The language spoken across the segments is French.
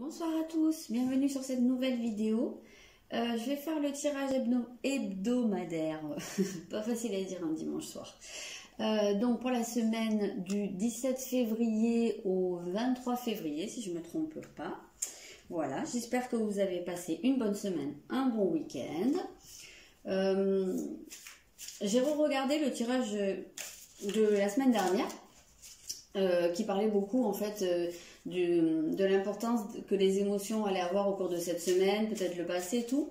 Bonsoir à tous, bienvenue sur cette nouvelle vidéo. Je vais faire le tirage hebdomadaire, pas facile à dire un dimanche soir. Donc pour la semaine du 17 février au 23 février, si je ne me trompe pas. Voilà, j'espère que vous avez passé une bonne semaine, un bon week-end. J'ai re-regardé le tirage de la semaine dernière, qui parlait beaucoup en fait de l'importance que les émotions allaient avoir au cours de cette semaine, peut-être le passé et tout.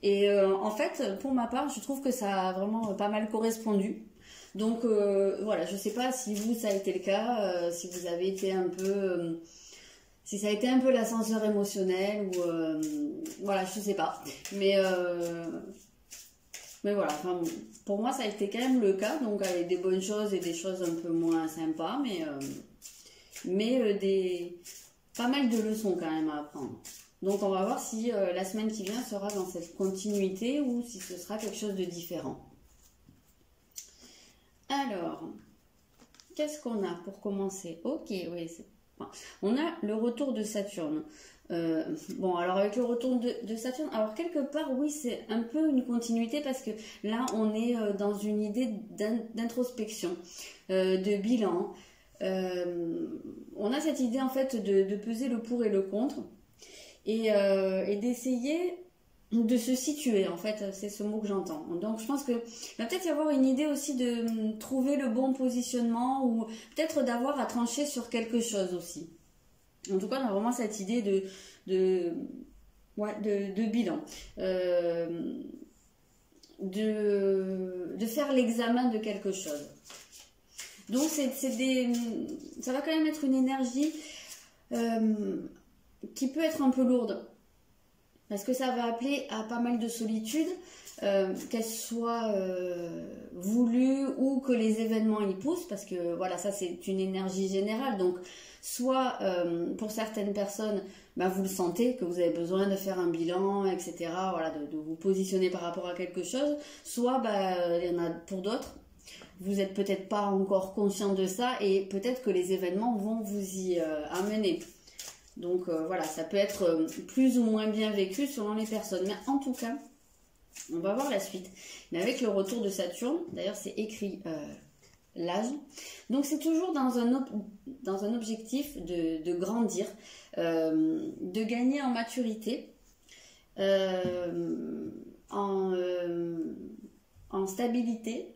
Et en fait, pour ma part, je trouve que ça a vraiment pas mal correspondu. Donc voilà, je sais pas si vous ça a été le cas, si vous avez été un peu... si ça a été un peu l'ascenseur émotionnel ou... voilà, je sais pas. Mais voilà, enfin, pour moi ça a été quand même le cas, donc avec des bonnes choses et des choses un peu moins sympas, mais pas mal de leçons quand même à apprendre. Donc on va voir si la semaine qui vient sera dans cette continuité ou si ce sera quelque chose de différent. Alors, qu'est-ce qu'on a pour commencer? Ok, oui, on a le retour de Saturne. Bon, alors avec le retour de Saturne, alors quelque part, oui, c'est un peu une continuité parce que là, on est dans une idée d'introspection, de bilan. On a cette idée en fait de peser le pour et le contre et d'essayer de se situer, en fait, c'est ce mot que j'entends. Donc je pense que va peut-être y avoir une idée aussi de trouver le bon positionnement ou peut-être d'avoir à trancher sur quelque chose aussi. En tout cas, on a vraiment cette idée de bilan. De faire l'examen de quelque chose. Donc ça va quand même être une énergie qui peut être un peu lourde. Parce que ça va appeler à pas mal de solitude, qu'elle soit voulue ou que les événements y poussent, parce que voilà, ça c'est une énergie générale. Donc soit pour certaines personnes, bah, vous le sentez, que vous avez besoin de faire un bilan, etc., voilà, de vous positionner par rapport à quelque chose, soit bah, il y en a pour d'autres. Vous n'êtes peut-être pas encore conscient de ça et peut-être que les événements vont vous y amener. Donc voilà, ça peut être plus ou moins bien vécu selon les personnes. Mais en tout cas, on va voir la suite. Mais avec le retour de Saturne, d'ailleurs c'est écrit l'âge. Donc c'est toujours dans un objectif de grandir, de gagner en maturité, en stabilité.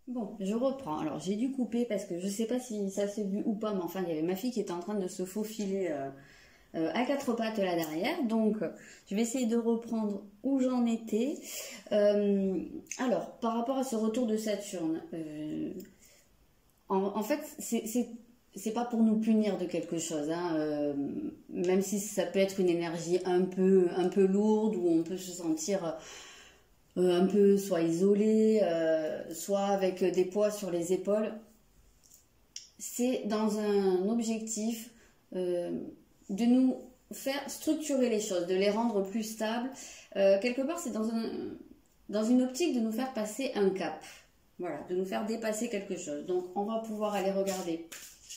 Bon, je reprends. Alors, j'ai dû couper parce que je ne sais pas si ça s'est vu ou pas, mais enfin, il y avait ma fille qui était en train de se faufiler à quatre pattes là derrière. Donc, je vais essayer de reprendre où j'en étais. Alors, par rapport à ce retour de Saturne, en fait, c'est pas pour nous punir de quelque chose, hein, même si ça peut être une énergie un peu lourde, où on peut se sentir... un peu soit isolé, soit avec des poids sur les épaules. C'est dans un objectif de nous faire structurer les choses, de les rendre plus stables. Quelque part, c'est dans une optique de nous faire passer un cap. Voilà, de nous faire dépasser quelque chose. Donc, on va pouvoir aller regarder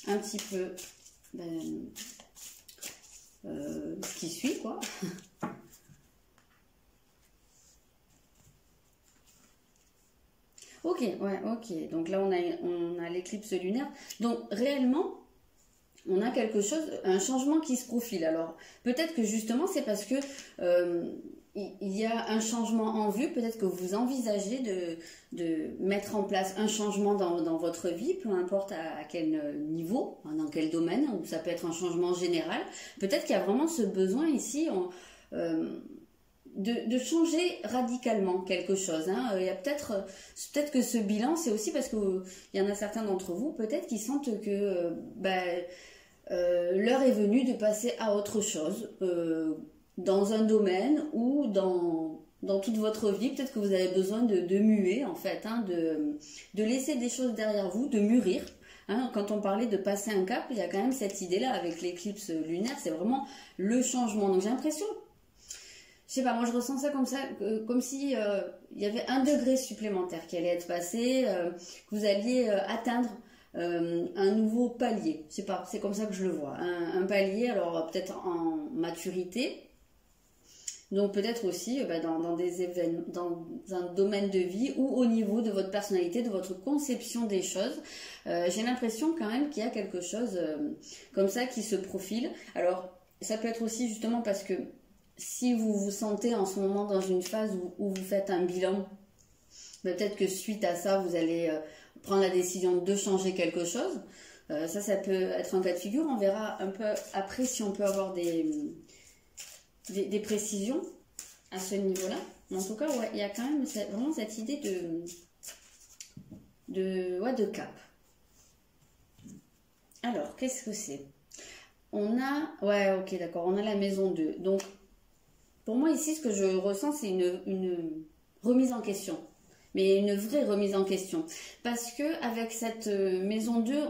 un petit peu ce qui suit, quoi. Ok, ouais, ok. Donc là, on a l'éclipse lunaire. Donc réellement, on a quelque chose, un changement qui se profile. Alors peut-être que justement, c'est parce que il y a un changement en vue. Peut-être que vous envisagez de mettre en place un changement dans votre vie, peu importe à quel niveau, hein, dans quel domaine, ou ça peut être un changement général. Peut-être qu'il y a vraiment ce besoin ici. De changer radicalement quelque chose. Hein. Il y a peut-être que ce bilan, c'est aussi parce qu'il y en a certains d'entre vous, peut-être qui sentent que l'heure est venue de passer à autre chose, dans un domaine ou dans toute votre vie. Peut-être que vous avez besoin de muer, en fait, hein, de laisser des choses derrière vous, de mûrir. Hein. Quand on parlait de passer un cap, il y a quand même cette idée-là avec l'éclipse lunaire, c'est vraiment le changement. Donc j'ai l'impression... Je sais pas, moi je ressens ça comme si il y avait 1 degré supplémentaire qui allait être passé, que vous alliez atteindre un nouveau palier. Je sais pas, c'est comme ça que je le vois. Un palier, alors peut-être en maturité. Donc peut-être aussi dans des événements, dans un domaine de vie ou au niveau de votre personnalité, de votre conception des choses. J'ai l'impression quand même qu'il y a quelque chose comme ça qui se profile. Alors ça peut être aussi justement parce que si vous vous sentez en ce moment dans une phase où vous faites un bilan, peut-être que suite à ça, vous allez prendre la décision de changer quelque chose. Ça peut être un cas de figure. On verra un peu après si on peut avoir des précisions à ce niveau-là. Mais en tout cas, ouais, il y a quand même vraiment cette idée de cap. Alors, qu'est-ce que c'est? On a... Ouais, ok, d'accord. On a la maison 2. Donc, pour moi, ici, ce que je ressens, c'est une remise en question. Mais une vraie remise en question. Parce que avec cette maison 2,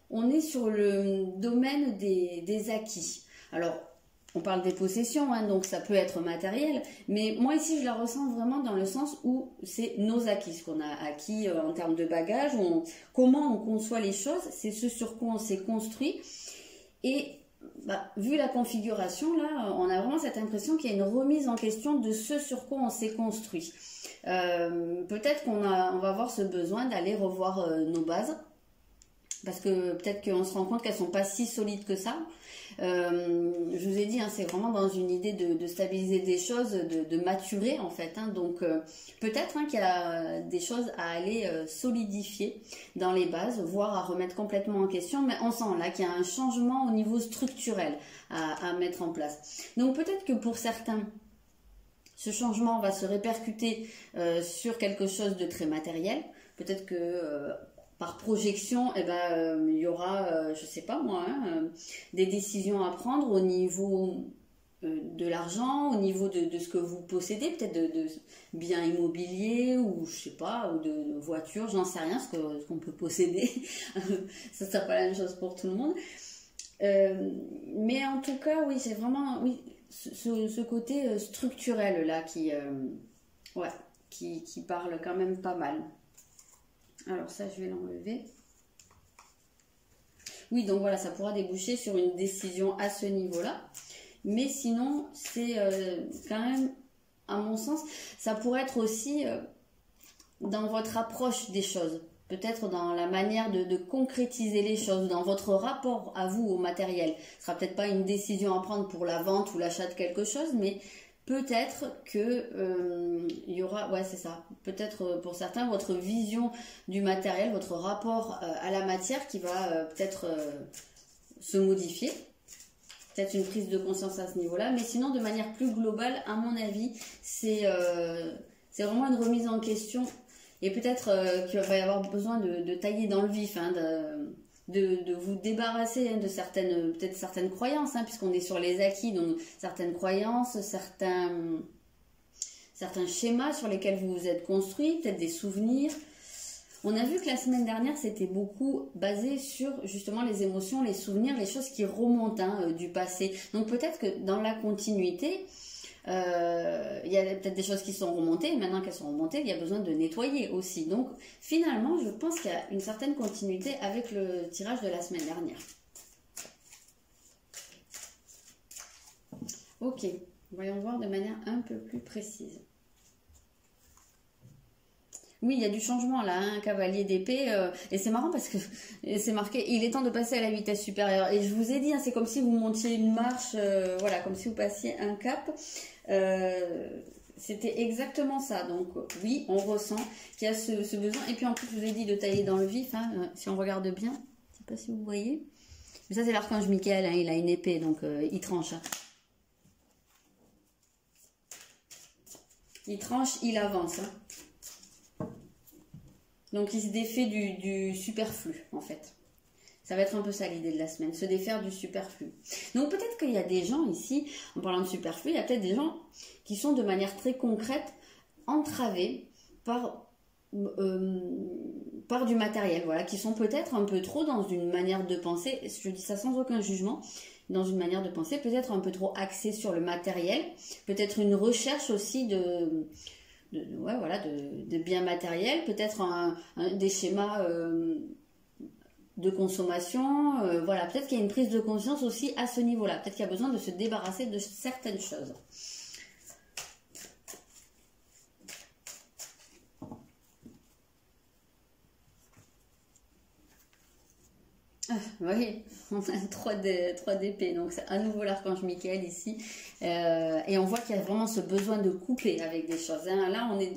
on est sur le domaine des acquis. Alors, on parle des possessions, hein, donc ça peut être matériel, mais moi ici je la ressens vraiment dans le sens où c'est nos acquis, ce qu'on a acquis en termes de bagages, comment on conçoit les choses, c'est ce sur quoi on s'est construit. Et vu la configuration là, on a vraiment cette impression qu'il y a une remise en question de ce sur quoi on s'est construit. Peut-être qu'on va avoir ce besoin d'aller revoir nos bases, parce que peut-être qu'on se rend compte qu'elles sont pas si solides que ça. Je vous ai dit, hein, c'est vraiment dans une idée de stabiliser des choses, de maturer en fait. Hein, donc peut-être qu'il y a des choses à aller solidifier dans les bases, voire à remettre complètement en question. Mais on sent là qu'il y a un changement au niveau structurel à mettre en place. Donc peut-être que pour certains, ce changement va se répercuter sur quelque chose de très matériel. Peut-être que par projection, il y aura, je sais pas moi, des décisions à prendre au niveau de l'argent, au niveau de ce que vous possédez, peut-être de biens immobiliers ou je sais pas, ou de voitures, j'en sais rien, ce qu'on peut posséder. Ça sera pas la même chose pour tout le monde. Mais en tout cas, oui, c'est vraiment ce côté structurel là qui parle quand même pas mal. Alors ça, je vais l'enlever. Oui, donc voilà, ça pourra déboucher sur une décision à ce niveau-là. Mais sinon, c'est quand même, à mon sens, ça pourrait être aussi dans votre approche des choses. Peut-être dans la manière de concrétiser les choses, dans votre rapport à vous, au matériel. Ce sera peut-être pas une décision à prendre pour la vente ou l'achat de quelque chose, mais peut-être que il y aura, ouais c'est ça, peut-être pour certains votre vision du matériel, votre rapport à la matière qui va peut-être se modifier, peut-être une prise de conscience à ce niveau-là, mais sinon de manière plus globale, à mon avis, c'est vraiment une remise en question et peut-être qu'il va y avoir besoin de tailler dans le vif, hein, de vous débarrasser de peut-être certaines croyances, hein, puisqu'on est sur les acquis, donc certaines croyances, certains schémas sur lesquels vous vous êtes construit, peut-être des souvenirs. On a vu que la semaine dernière, c'était beaucoup basé sur justement les émotions, les souvenirs, les choses qui remontent du passé. Donc peut-être que dans la continuité, il y a peut-être des choses qui sont remontées, et maintenant qu'elles sont remontées, il y a besoin de nettoyer aussi. Donc finalement, je pense qu'il y a une certaine continuité avec le tirage de la semaine dernière. Ok, voyons voir de manière un peu plus précise. Oui, il y a du changement là, un cavalier d'épée, et c'est marrant parce que c'est marqué, il est temps de passer à la vitesse supérieure. Et je vous ai dit, c'est comme si vous montiez une marche, voilà, comme si vous passiez un cap. C'était exactement ça. Donc oui, on ressent qu'il y a ce besoin. Et puis en plus, je vous ai dit de tailler dans le vif, hein, si on regarde bien. Je ne sais pas si vous voyez. Mais ça, c'est l'archange Michael, hein, il a une épée, donc il tranche. Hein. Il tranche, il avance. Hein. Donc il se défait du superflu en fait. Ça va être un peu ça l'idée de la semaine, se défaire du superflu. Donc peut-être qu'il y a des gens ici, en parlant de superflu, il y a peut-être des gens qui sont de manière très concrète entravés par du matériel, voilà, qui sont peut-être un peu trop dans une manière de penser, je dis ça sans aucun jugement, dans une manière de penser peut-être un peu trop axée sur le matériel, peut-être une recherche aussi de biens matériels, peut-être des schémas de consommation. Voilà, peut-être qu'il y a une prise de conscience aussi à ce niveau-là. Peut-être qu'il y a besoin de se débarrasser de certaines choses. Oui, on a 3 d'épée, donc c'est à nouveau l'archange Michael ici. Et on voit qu'il y a vraiment ce besoin de couper avec des choses. Hein. Là, on est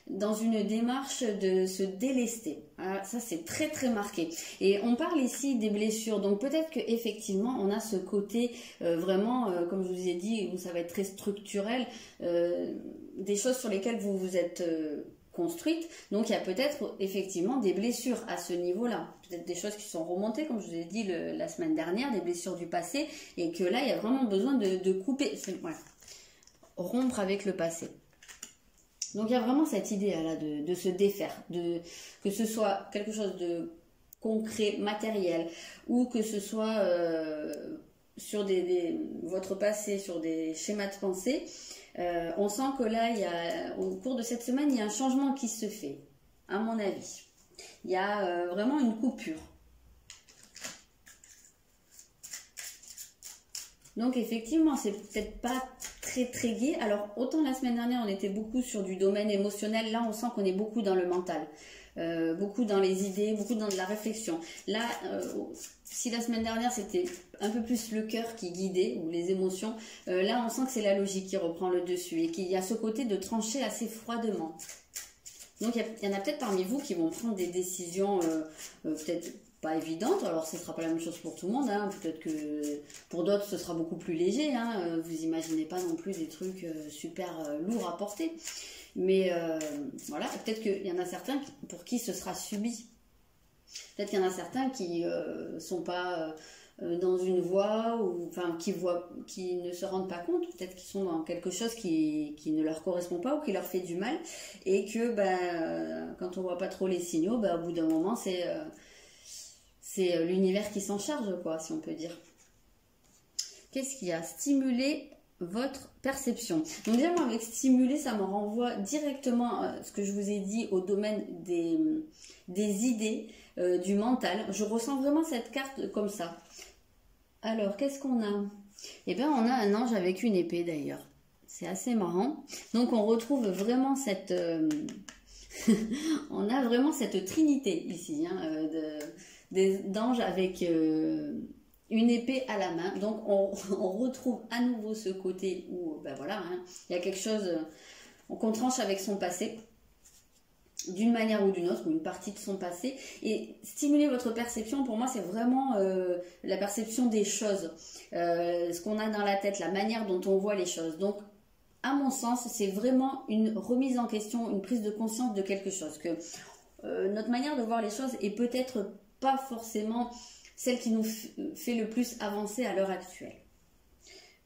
dans une démarche de se délester. Alors, ça, c'est très très marqué. Et on parle ici des blessures. Donc peut-être qu'effectivement, on a ce côté vraiment, comme je vous ai dit, où ça va être très structurel, des choses sur lesquelles vous vous êtes... construite, donc il y a peut-être effectivement des blessures à ce niveau-là, peut-être des choses qui sont remontées, comme je vous ai dit la semaine dernière, des blessures du passé, et que là il y a vraiment besoin de couper, voilà, rompre avec le passé. Donc il y a vraiment cette idée là de se défaire, que ce soit quelque chose de concret, matériel, ou que ce soit sur votre passé, sur des schémas de pensée. On sent que là, au cours de cette semaine, il y a un changement qui se fait, à mon avis. Il y a vraiment une coupure. Donc effectivement, c'est peut-être pas très très gai. Alors autant la semaine dernière, on était beaucoup sur du domaine émotionnel. Là, on sent qu'on est beaucoup dans le mental. Beaucoup dans les idées, beaucoup dans de la réflexion. Là, si la semaine dernière c'était un peu plus le cœur qui guidait ou les émotions, là on sent que c'est la logique qui reprend le dessus et qu'il y a ce côté de trancher assez froidement. Donc il y en a peut-être parmi vous qui vont prendre des décisions peut-être pas évidentes. Alors ce ne sera pas la même chose pour tout le monde, hein. Peut-être que pour d'autres ce sera beaucoup plus léger, hein. Vous imaginez pas non plus des trucs super lourds à porter. Mais voilà, peut-être qu'il y en a certains pour qui ce sera subi. Peut-être qu'il y en a certains qui sont pas dans une voie, ou enfin qui ne se rendent pas compte, peut-être qu'ils sont dans quelque chose qui ne leur correspond pas ou qui leur fait du mal, et que quand on voit pas trop les signaux, au bout d'un moment c'est l'univers qui s'en charge, quoi, si on peut dire. Qu'est-ce qui a stimulé votre perception? Donc déjà, moi, avec stimuler, ça me renvoie directement à ce que je vous ai dit au domaine des idées, du mental. Je ressens vraiment cette carte comme ça. Alors, qu'est-ce qu'on a? Eh bien, on a un ange avec une épée, d'ailleurs. C'est assez marrant. Donc, on retrouve vraiment cette... on a vraiment cette trinité ici, hein, d'anges avec... une épée à la main. Donc on retrouve à nouveau ce côté où voilà, hein, il y a quelque chose qu'on tranche avec son passé d'une manière ou d'une autre, ou une partie de son passé. Et stimuler votre perception, pour moi, c'est vraiment la perception des choses, ce qu'on a dans la tête, la manière dont on voit les choses. Donc à mon sens, c'est vraiment une remise en question, une prise de conscience de quelque chose, que notre manière de voir les choses est peut-être pas forcément celle qui nous fait le plus avancer à l'heure actuelle.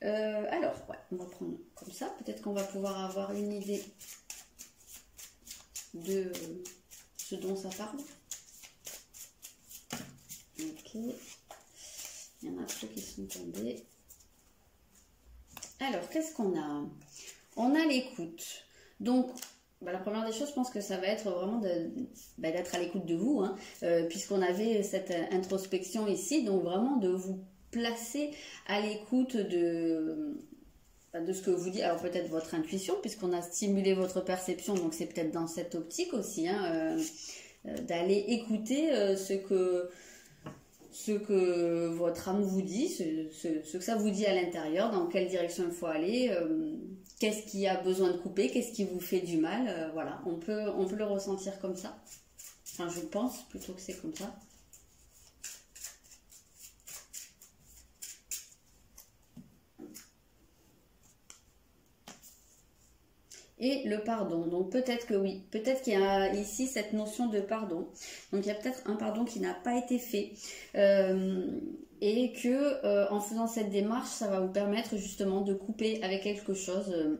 Alors, ouais, on va prendre comme ça. Peut-être qu'on va pouvoir avoir une idée de ce dont ça parle. Ok. Il y en a peu qui sont tombés. Alors, qu'est-ce qu'on a? On a l'écoute. Donc, la première des choses, je pense que ça va être vraiment d'être à l'écoute de vous, hein, puisqu'on avait cette introspection ici, donc vraiment de vous placer à l'écoute de ce que vous dit, alors peut-être votre intuition, puisqu'on a stimulé votre perception, donc c'est peut-être dans cette optique aussi, hein, d'aller écouter ce que votre âme vous dit, ce que ça vous dit à l'intérieur, dans quelle direction il faut aller, qu'est-ce qui a besoin de couper, qu'est-ce qui vous fait du mal, voilà, on peut le ressentir comme ça. Enfin, je pense plutôt que c'est comme ça. Et le pardon, donc peut-être que oui, peut-être qu'il y a ici cette notion de pardon, donc il y a peut-être un pardon qui n'a pas été fait, et que en faisant cette démarche, ça va vous permettre justement de couper avec quelque chose.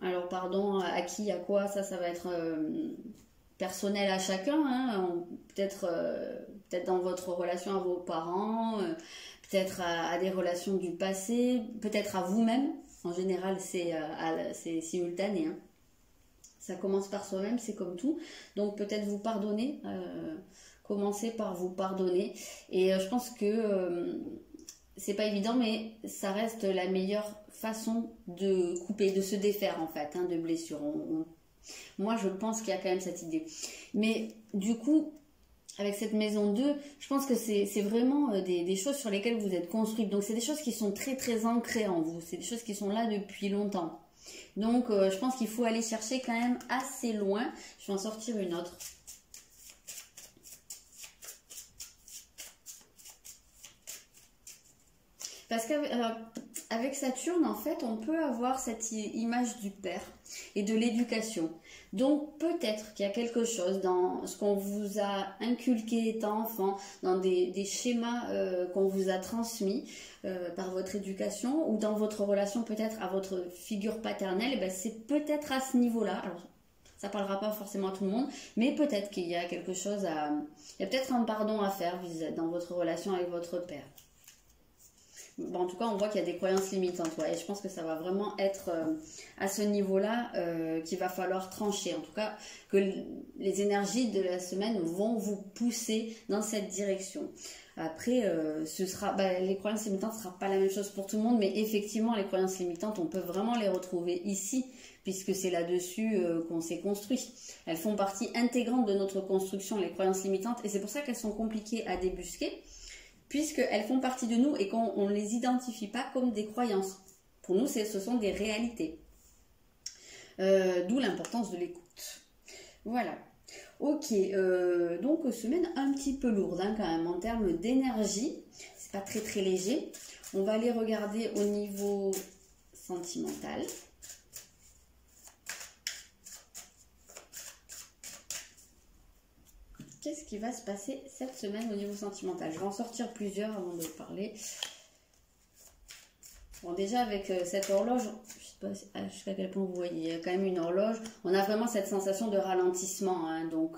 Alors pardon, à qui, à quoi, ça va être personnel à chacun, hein, peut-être dans votre relation à vos parents, peut-être à des relations du passé, peut-être à vous-même. En général, c'est simultané, hein. Ça commence par soi-même, c'est comme tout. Donc peut-être vous pardonner commencez par vous pardonner. Et je pense que c'est pas évident, mais ça reste la meilleure façon de couper, de se défaire en fait, hein, de blessures. Moi, je pense qu'il y a quand même cette idée. Mais du coup, avec cette maison 2, je pense que c'est vraiment des choses sur lesquelles vous êtes construite. Donc, c'est des choses qui sont très, très ancrées en vous. C'est des choses qui sont là depuis longtemps. Donc, je pense qu'il faut aller chercher quand même assez loin. Je vais en sortir une autre. Parce qu'avec Saturne, en fait, on peut avoir cette image du père et de l'éducation. Donc, peut-être qu'il y a quelque chose dans ce qu'on vous a inculqué étant enfant, dans des schémas qu'on vous a transmis par votre éducation ou dans votre relation peut-être à votre figure paternelle, et ben, c'est peut-être à ce niveau-là. Alors, ça ne parlera pas forcément à tout le monde, mais peut-être qu'il y a quelque chose à... Il y a peut-être un pardon à faire dans votre relation avec votre père. Bon, en tout cas, on voit qu'il y a des croyances limitantes. Ouais, et je pense que ça va vraiment être à ce niveau-là qu'il va falloir trancher. En tout cas, que les énergies de la semaine vont vous pousser dans cette direction. Après, les croyances limitantes ne sera pas la même chose pour tout le monde, mais effectivement, les croyances limitantes, on peut vraiment les retrouver ici, puisque c'est là-dessus qu'on s'est construit. Elles font partie intégrante de notre construction, les croyances limitantes, et c'est pour ça qu'elles sont compliquées à débusquer, puisqu'elles font partie de nous et qu'on ne les identifie pas comme des croyances. Pour nous, ce sont des réalités. D'où l'importance de l'écoute. Voilà. Ok, donc semaine un petit peu lourde hein, quand même en termes d'énergie. C'est pas très très léger. On va aller regarder au niveau sentimental. Qu'est-ce qui va se passer cette semaine au niveau sentimental? Je vais en sortir plusieurs avant de parler. Bon, déjà avec cette horloge, je ne sais pas jusqu'à quel point vous voyez, il y a quand même une horloge. On a vraiment cette sensation de ralentissement. Hein, donc,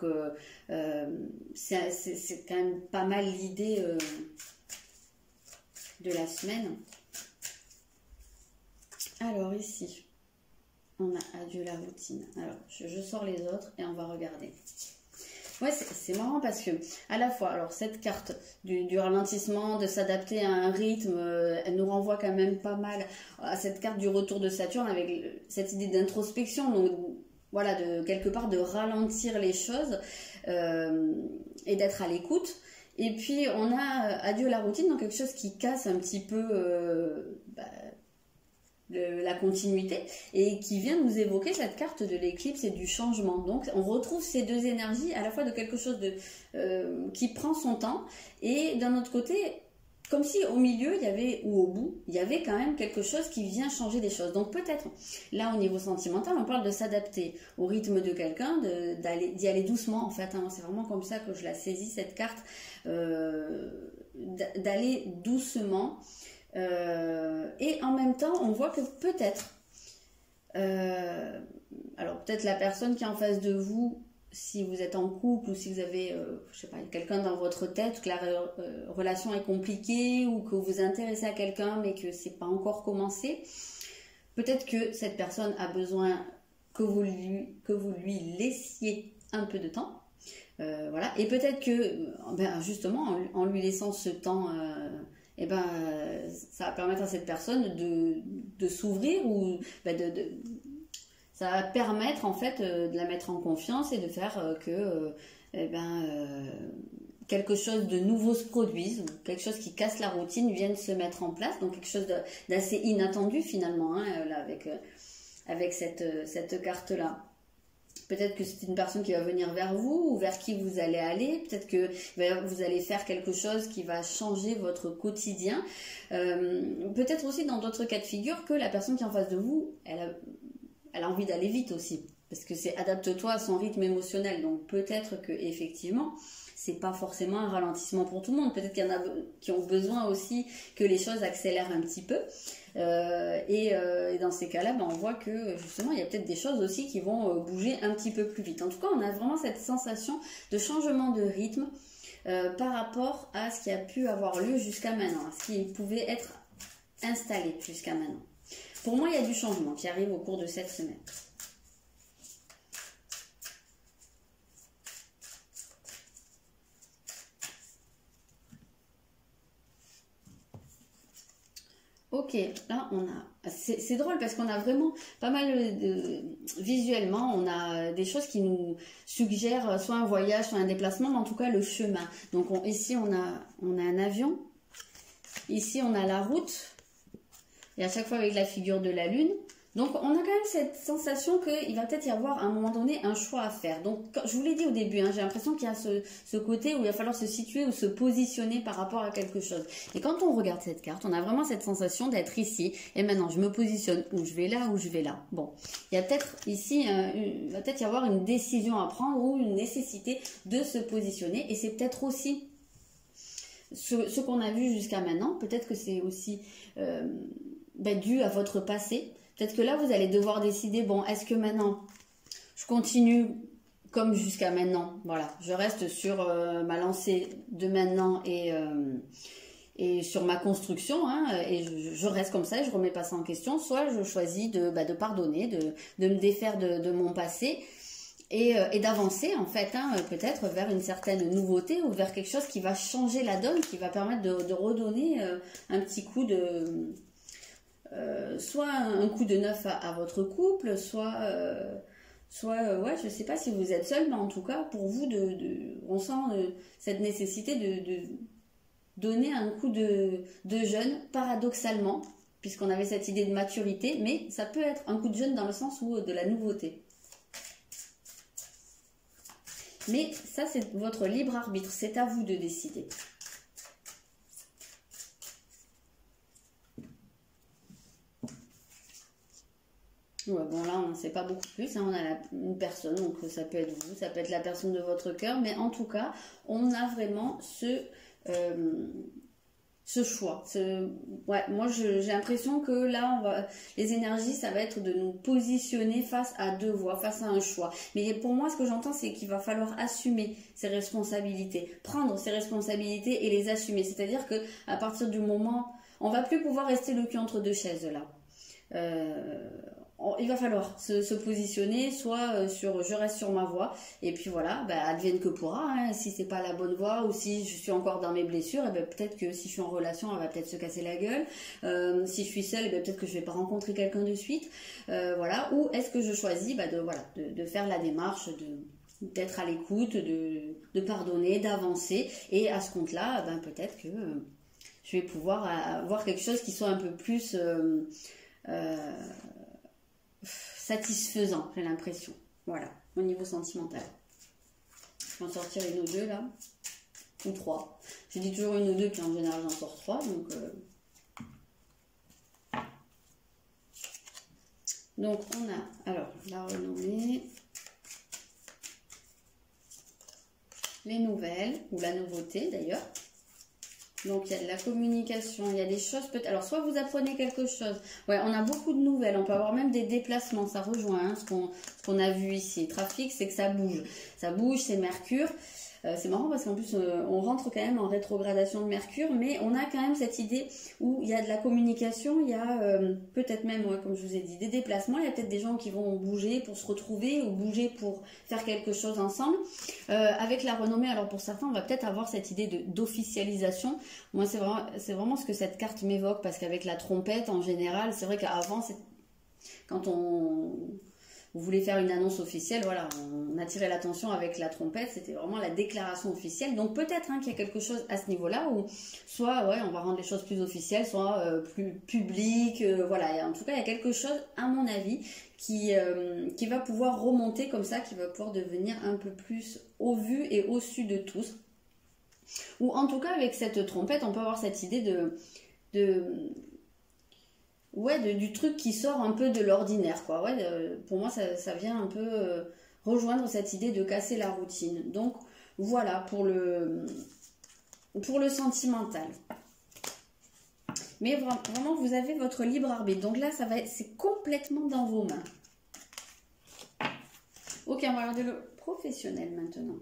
c'est quand même pas mal l'idée de la semaine. Alors ici, on a adieu la routine. Alors, je sors les autres et on va regarder. Ouais, c'est marrant parce que à la fois, alors cette carte du ralentissement, de s'adapter à un rythme, elle nous renvoie quand même pas mal à cette carte du retour de Saturne avec cette idée d'introspection, donc voilà, quelque part de ralentir les choses et d'être à l'écoute. Et puis on a adieu la routine, donc quelque chose qui casse un petit peu la continuité et qui vient nous évoquer cette carte de l'éclipse et du changement. Donc on retrouve ces deux énergies à la fois de quelque chose qui prend son temps et d'un autre côté comme si au milieu il y avait ou au bout il y avait quand même quelque chose qui vient changer des choses. Donc peut-être là au niveau sentimental on parle de s'adapter au rythme de quelqu'un, d'y aller doucement en fait, hein. C'est vraiment comme ça que je la saisis cette carte, d'aller doucement. Et en même temps, on voit que peut-être, alors peut-être la personne qui est en face de vous, si vous êtes en couple ou si vous avez, je sais pas, quelqu'un dans votre tête, que la relation est compliquée ou que vous vous intéressez à quelqu'un mais que c'est pas encore commencé, peut-être que cette personne a besoin que vous lui laissiez un peu de temps. Voilà. Et peut-être que, justement, en lui laissant ce temps... ça va permettre à cette personne de s'ouvrir ou ça va permettre en fait de la mettre en confiance et de faire que quelque chose de nouveau se produise ou quelque chose qui casse la routine vienne se mettre en place, donc quelque chose d'assez inattendu finalement hein, là, avec cette carte là. Peut-être que c'est une personne qui va venir vers vous ou vers qui vous allez aller. Peut-être que vous allez faire quelque chose qui va changer votre quotidien. Peut-être aussi dans d'autres cas de figure que la personne qui est en face de vous, elle a envie d'aller vite aussi. Parce que c'est adapte-toi à son rythme émotionnel. Donc peut-être que effectivement, c'est pas forcément un ralentissement pour tout le monde. Peut-être qu'il y en a qui ont besoin aussi que les choses accélèrent un petit peu. Et dans ces cas-là, on voit que justement, il y a peut-être des choses aussi qui vont bouger un petit peu plus vite. En tout cas, on a vraiment cette sensation de changement de rythme par rapport à ce qui a pu avoir lieu jusqu'à maintenant, à ce qui pouvait être installé jusqu'à maintenant. Pour moi, il y a du changement qui arrive au cours de cette semaine. Ok, là on a, c'est drôle parce qu'on a vraiment pas mal visuellement, on a des choses qui nous suggèrent soit un voyage, soit un déplacement, mais en tout cas le chemin. Donc ici on a un avion, ici on a la route, et à chaque fois avec la figure de la lune. Donc on a quand même cette sensation qu'il va peut-être y avoir à un moment donné un choix à faire. Donc je vous l'ai dit au début, hein, j'ai l'impression qu'il y a ce côté où il va falloir se situer ou se positionner par rapport à quelque chose. Et quand on regarde cette carte, on a vraiment cette sensation d'être ici. Et maintenant je me positionne où je vais là, où je vais là. Bon, il y a peut-être ici, il va peut-être y avoir une décision à prendre ou une nécessité de se positionner. Et c'est peut-être aussi ce qu'on a vu jusqu'à maintenant. Peut-être que c'est aussi dû à votre passé. Peut-être que là, vous allez devoir décider, bon, est-ce que maintenant, je continue comme jusqu'à maintenant, voilà, je reste sur ma lancée de maintenant et sur ma construction, hein, et je reste comme ça, je ne remets pas ça en question, soit je choisis de pardonner, de me défaire de mon passé et d'avancer, en fait, hein, peut-être vers une certaine nouveauté ou vers quelque chose qui va changer la donne, qui va permettre de redonner un petit coup de... soit un coup de neuf à votre couple, soit ouais, je sais pas si vous êtes seul, mais en tout cas, pour vous, on sent cette nécessité de donner un coup de jeune, paradoxalement, puisqu'on avait cette idée de maturité, mais ça peut être un coup de jeune dans le sens où de la nouveauté. Mais ça, c'est votre libre arbitre, c'est à vous de décider. Ouais, bon là on ne sait pas beaucoup plus, hein, on a une personne, donc ça peut être vous, ça peut être la personne de votre cœur, mais en tout cas on a vraiment ce choix. Ouais, moi j'ai l'impression que là les énergies ça va être de nous positionner face à deux voies, face à un choix. Mais pour moi ce que j'entends c'est qu'il va falloir assumer ses responsabilités, prendre ses responsabilités et les assumer. C'est-à-dire que à partir du moment, on va plus pouvoir rester le cul entre deux chaises là. Il va falloir se positionner soit sur je reste sur ma voie et puis voilà, advienne que pourra, hein, si c'est pas la bonne voie ou si je suis encore dans mes blessures, et peut-être que si je suis en relation elle va peut-être se casser la gueule, si je suis seule peut-être que je vais pas rencontrer quelqu'un de suite, voilà, ou est-ce que je choisis de faire la démarche d'être à l'écoute, de pardonner, d'avancer, et à ce compte là peut-être que je vais pouvoir avoir quelque chose qui soit un peu plus satisfaisant, j'ai l'impression. Voilà, au niveau sentimental. Je vais en sortir une ou deux là, ou trois. Je dis toujours une ou deux, puis en général j'en sors trois. Donc on a alors la renommée, les nouvelles, ou la nouveauté d'ailleurs. Donc il y a de la communication, il y a des choses peut-être. Alors soit vous apprenez quelque chose. Ouais, on a beaucoup de nouvelles. On peut avoir même des déplacements. Ça rejoint hein, ce qu'on a vu ici. Trafic, c'est que ça bouge. Ça bouge, c'est Mercure. C'est marrant parce qu'en plus on rentre quand même en rétrogradation de Mercure, mais on a quand même cette idée où il y a de la communication, il y a peut-être même, ouais, comme je vous ai dit, des déplacements, il y a peut-être des gens qui vont bouger pour se retrouver ou bouger pour faire quelque chose ensemble. Avec la renommée, alors pour certains on va peut-être avoir cette idée d'officialisation. Moi c'est vraiment ce que cette carte m'évoque, parce qu'avec la trompette en général, c'est vrai qu'avant quand on voulait faire une annonce officielle, voilà, on attirait l'attention avec la trompette, c'était vraiment la déclaration officielle. Donc peut-être hein, qu'il y a quelque chose à ce niveau-là où soit ouais, on va rendre les choses plus officielles, soit plus publiques, voilà. Et en tout cas, il y a quelque chose, à mon avis, qui va pouvoir remonter comme ça, qui va pouvoir devenir un peu plus au vu et au su de tous. Ou en tout cas, avec cette trompette, on peut avoir cette idée du truc qui sort un peu de l'ordinaire, quoi. Ouais, pour moi, ça vient un peu rejoindre cette idée de casser la routine. Donc, voilà pour le sentimental. Mais vraiment, vous avez votre libre arbitre. Donc là, c'est complètement dans vos mains. Ok, on va regarder le professionnel maintenant.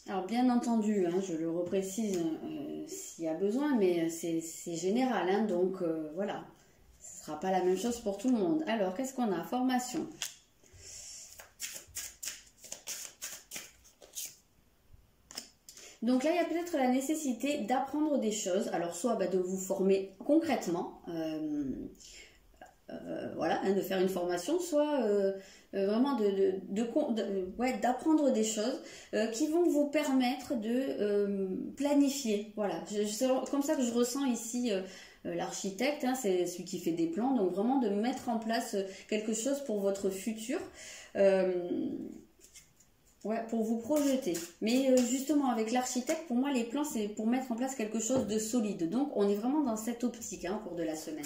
Alors bien entendu, hein, je le reprécise s'il y a besoin, mais c'est général, hein, donc voilà, ce ne sera pas la même chose pour tout le monde. Alors qu'est-ce qu'on a? Formation. Donc là, il y a peut-être la nécessité d'apprendre des choses. Alors, soit de vous former concrètement, voilà, hein, de faire une formation, soit vraiment d'apprendre des choses qui vont vous permettre de planifier. Voilà, c'est comme ça que je ressens ici l'architecte, hein, c'est celui qui fait des plans, donc vraiment de mettre en place quelque chose pour votre futur. Ouais, pour vous projeter. Mais justement, avec l'architecte, pour moi, les plans, c'est pour mettre en place quelque chose de solide. Donc, on est vraiment dans cette optique hein, au cours de la semaine.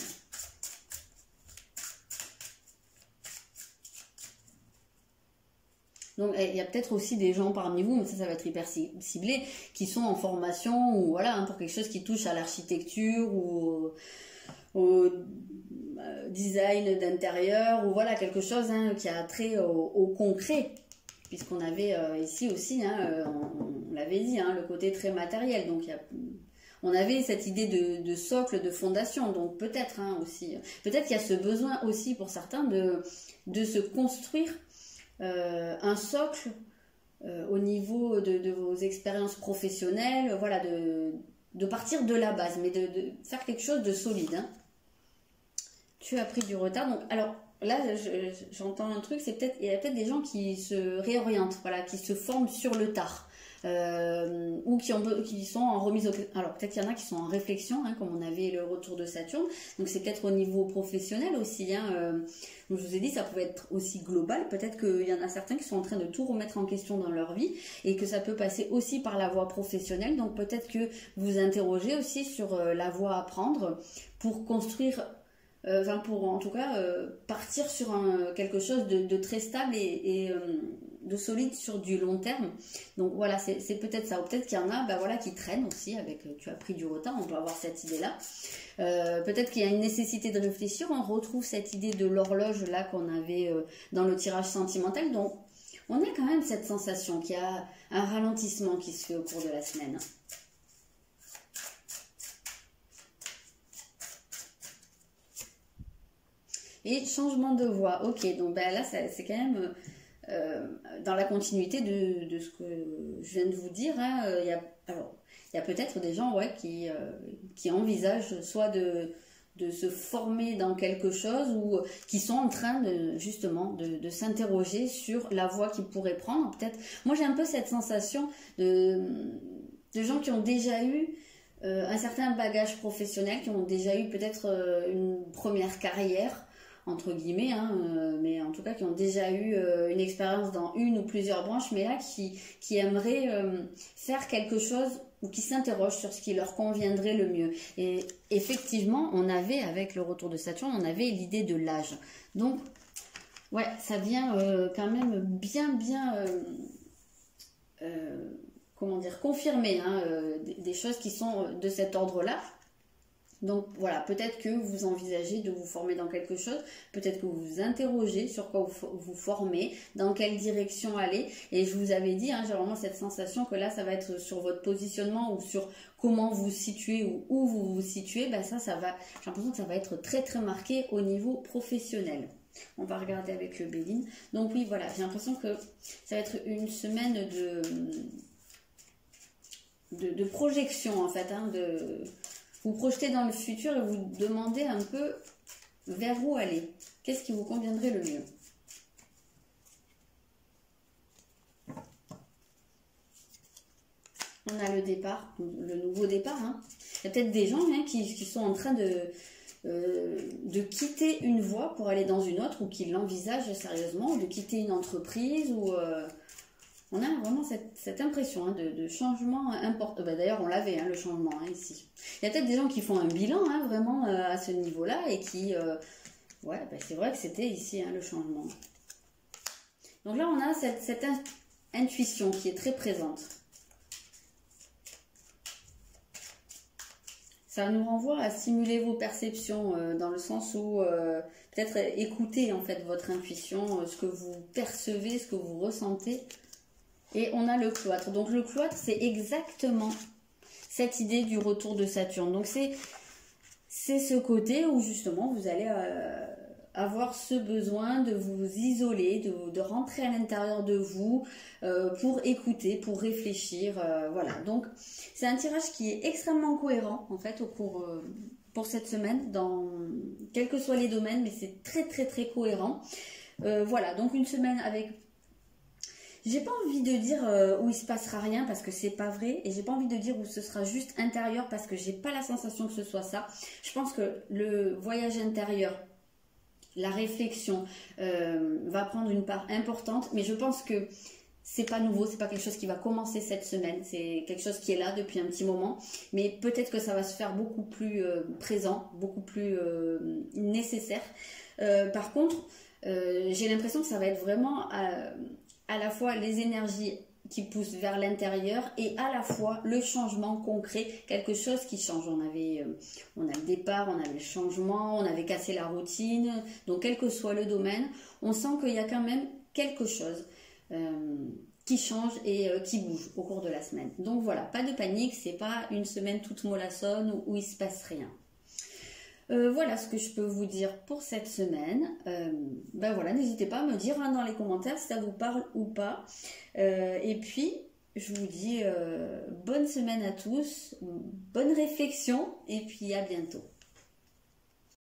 Donc, il y a peut-être aussi des gens parmi vous, mais ça va être hyper ciblé, qui sont en formation ou voilà, hein, pour quelque chose qui touche à l'architecture ou au design d'intérieur ou voilà, quelque chose hein, qui a trait au concret. Puisqu'on avait ici aussi, hein, on l'avait dit, hein, le côté très matériel. Donc, on avait cette idée de socle, de fondation. Donc, peut-être hein, aussi, peut-être qu'il y a ce besoin aussi pour certains de se construire un socle au niveau de vos expériences professionnelles. Voilà, de partir de la base, mais de faire quelque chose de solide. Hein. Tu as pris du retard. Donc, alors, là, j'entends un truc, c'est peut-être il y a peut-être des gens qui se réorientent, voilà, qui se forment sur le tard, ou qui sont en remise. Alors peut-être qu'il y en a qui sont en réflexion, hein, comme on avait le retour de Saturne. Donc c'est peut-être au niveau professionnel aussi. Hein, comme je vous ai dit, ça pouvait être aussi global. Peut-être qu'il y en a certains qui sont en train de tout remettre en question dans leur vie et que ça peut passer aussi par la voie professionnelle. Donc peut-être que vous interrogez aussi sur la voie à prendre pour construire. Enfin pour en tout cas partir sur quelque chose de très stable et de solide sur du long terme. Donc voilà, c'est peut-être ça. Ou peut-être qu'il y en a voilà, qui traînent aussi avec tu as pris du retard, on doit avoir cette idée-là. Peut-être qu'il y a une nécessité de réfléchir, on retrouve cette idée de l'horloge là qu'on avait dans le tirage sentimental. Donc on a quand même cette sensation qu'il y a un ralentissement qui se fait au cours de la semaine. Et changement de voix, ok, donc là c'est quand même dans la continuité de ce que je viens de vous dire. Hein, il y a peut-être des gens ouais, qui envisagent soit de se former dans quelque chose ou qui sont en train justement de s'interroger sur la voie qu'ils pourraient prendre. Peut-être, moi j'ai un peu cette sensation de gens qui ont déjà eu un certain bagage professionnel, qui ont déjà eu peut-être une première carrière, entre guillemets, hein, mais en tout cas qui ont déjà eu une expérience dans une ou plusieurs branches, mais là qui aimeraient faire quelque chose ou qui s'interrogent sur ce qui leur conviendrait le mieux. Et effectivement, on avait, avec le retour de Saturne, on avait l'idée de l'âge. Donc, ouais, ça vient quand même bien, comment dire, confirmer hein, des choses qui sont de cet ordre-là. Donc voilà, peut-être que vous envisagez de vous former dans quelque chose, peut-être que vous vous interrogez sur quoi vous formez, dans quelle direction aller. Et je vous avais dit, hein, j'ai vraiment cette sensation que là, ça va être sur votre positionnement ou sur comment vous situez ou où vous vous situez. Ben ça va, j'ai l'impression que ça va être très très marqué au niveau professionnel. On va regarder avec le Béline. Donc oui, voilà, j'ai l'impression que ça va être une semaine de projection en fait, hein, vous projetez dans le futur et vous demandez un peu vers où aller. Qu'est-ce qui vous conviendrait le mieux? On a le départ, le nouveau départ. Hein. Il y a peut-être des gens hein, qui sont en train de quitter une voie pour aller dans une autre ou qui l'envisagent sérieusement, de quitter une entreprise ou... on a vraiment cette impression hein, de changement important. D'ailleurs, on l'avait, hein, le changement, hein, ici. Il y a peut-être des gens qui font un bilan, hein, vraiment, à ce niveau-là, et qui... ouais, c'est vrai que c'était ici, hein, le changement. Donc là, on a cette intuition qui est très présente. Ça nous renvoie à stimuler vos perceptions, dans le sens où... peut-être écouter, en fait, votre intuition, ce que vous percevez, ce que vous ressentez. Et on a le cloître. Donc le cloître, c'est exactement cette idée du retour de Saturne. Donc c'est ce côté où justement vous allez avoir ce besoin de vous isoler, de rentrer à l'intérieur de vous pour écouter, pour réfléchir. Voilà, donc c'est un tirage qui est extrêmement cohérent en fait pour cette semaine, dans quels que soient les domaines, mais c'est très très très cohérent. Voilà, donc une semaine avec... J'ai pas envie de dire où il se passera rien parce que c'est pas vrai, et j'ai pas envie de dire où ce sera juste intérieur parce que j'ai pas la sensation que ce soit ça. Je pense que le voyage intérieur, la réflexion va prendre une part importante, mais je pense que c'est pas nouveau, c'est pas quelque chose qui va commencer cette semaine, c'est quelque chose qui est là depuis un petit moment, mais peut-être que ça va se faire beaucoup plus présent, beaucoup plus nécessaire. Par contre, j'ai l'impression que ça va être vraiment à la fois les énergies qui poussent vers l'intérieur et à la fois le changement concret, quelque chose qui change. On a le départ, on avait le changement, on avait cassé la routine, donc quel que soit le domaine, on sent qu'il y a quand même quelque chose qui change et qui bouge au cours de la semaine. Donc voilà, pas de panique, c'est pas une semaine toute mollassonne où il se passe rien. Voilà ce que je peux vous dire pour cette semaine. Ben voilà, n'hésitez pas à me dire dans les commentaires si ça vous parle ou pas. Et puis, je vous dis bonne semaine à tous, bonne réflexion et puis à bientôt.